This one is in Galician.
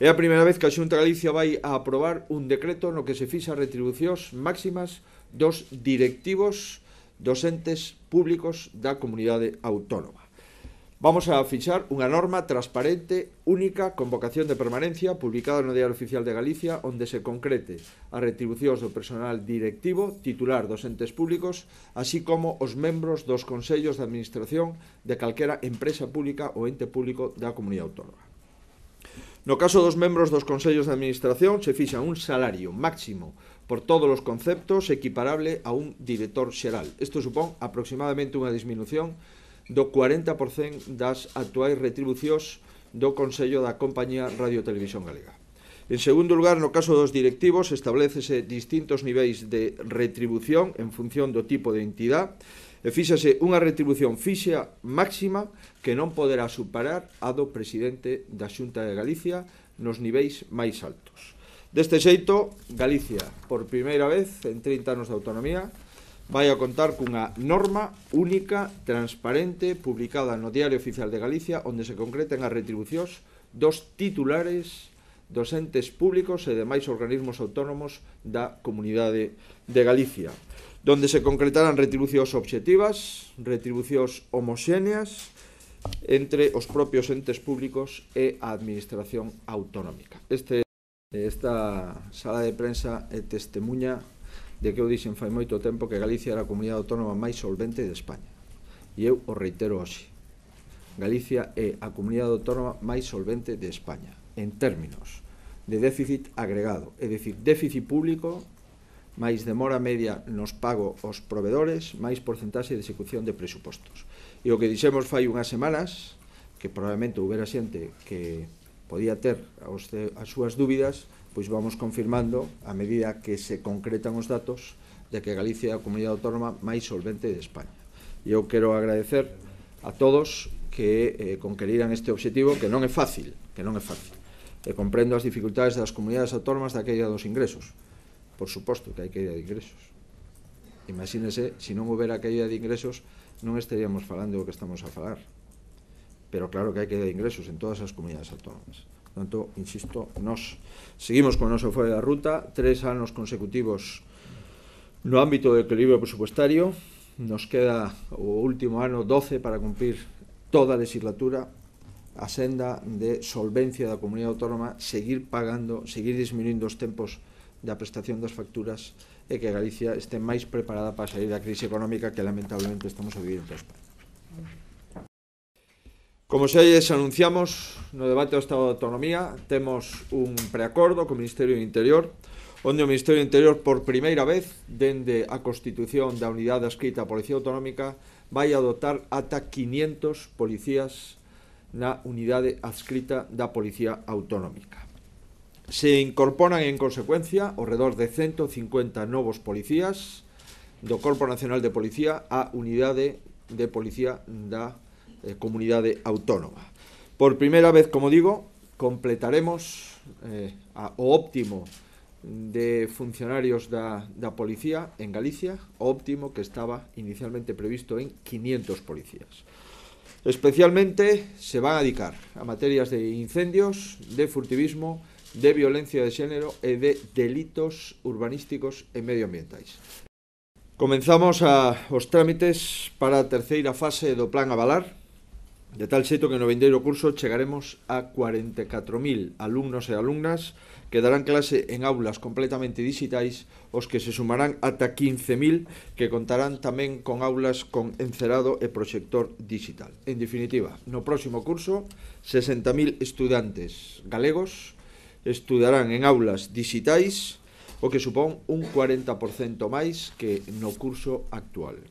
É a primeira vez que a Xunta de Galicia vai a aprobar un decreto no que se fixa retribucións máximas dos directivos dos entes públicos da comunidade autónoma. Vamos a fixar unha norma transparente, única, con vocación de permanencia, publicada no Diario Oficial de Galicia, onde se concrete as retribucións do personal directivo, titular dos entes públicos, así como os membros dos consellos de administración de calquera empresa pública ou ente público da comunidade autónoma. No caso dos membros dos consellos de administración se fixa un salario máximo por todos os conceptos equiparable a un director xeral. Isto supón aproximadamente unha disminución do 40% das actuais retribucións do Consello da Compañía Radio Televisión Galega. En segundo lugar, no caso dos directivos, establecese distintos niveis de retribución en función do tipo de entidade e fíxase unha retribución fixa máxima que non poderá superar a do presidente da Xunta de Galicia nos niveis máis altos. Deste xeito, Galicia, por primeira vez en 30 anos de autonomía, vai a contar cunha norma única, transparente, publicada no Diario Oficial de Galicia, onde se concreten as retribucións dos titulares dos entes públicos e demais organismos autónomos da Comunidade de Galicia, donde se concretarán retribucións obxectivas, retribucións homoxéneas entre os propios entes públicos e a administración autonómica. Esta sala de prensa é testemunha de que eu dixen fai moito tempo que Galicia era a comunidade autónoma máis solvente de España. E eu o reitero hoxe. Galicia é a comunidade autónoma máis solvente de España, en términos de déficit agregado, é dicir, déficit público, máis demora media nos pago aos provedores, máis porcentaxe de execución de presupostos. E o que dixemos fai unhas semanas, que probablemente houbera xente que podía ter as súas dúbidas, pois vamos confirmando a medida que se concretan os datos de que Galicia é a comunidade autónoma máis solvente de España. E eu quero agradecer a todos que conqueriran este obxectivo, que non é fácil, e comprendo as dificultades das comunidades autónomas daquella dos ingresos. Por suposto que hai caída de ingresos. Imagínese, se non houbera caída de ingresos, non estaríamos falando do que estamos a falar. Pero claro que hai caída de ingresos en todas as comunidades autónomas. Por tanto, insisto, nós seguimos con o noso folla da ruta, 3 anos consecutivos no ámbito do equilibrio presupuestario. Nos queda o último ano 12 para cumprir toda a legislatura, a senda de solvencia da comunidade autónoma, seguir pagando, seguir disminuindo os tempos da prestación das facturas e que Galicia este máis preparada para sair da crise económica que lamentablemente estamos a vivir en toda España. Como xa lles anunciamos no debate do Estado de Autonomía, temos un preacordo co Ministerio do Interior, onde o Ministerio do Interior, por primeira vez, dende a constitución da unidade adscrita á Policía Autonómica, vai a dotar ata 500 policías na unidade adscrita da Policía Autonómica. Se incorporan en consecuencia ao redor de 150 novos policías do Corpo Nacional de Policía á unidade de policía da comunidade autónoma. Por primeira vez, como digo, completaremos o óptimo de funcionarios da policía en Galicia, o óptimo que estaba inicialmente previsto en 500 policías. Especialmente se van a dedicar a materias de incendios, de furtivismo, de violencia de xénero e de delitos urbanísticos e medioambientais. Comenzamos os trámites para a terceira fase do Plan Avalar, de tal xeito que no vindeiro curso chegaremos a 44.000 alumnos e alumnas que darán clase en aulas completamente digitais, os que se sumarán ata 15.000 que contarán tamén con aulas con encerado e proxector digital. En definitiva, no próximo curso, 60.000 estudantes galegos estudarán en aulas digitais, o que supón un 40% máis que no curso actual.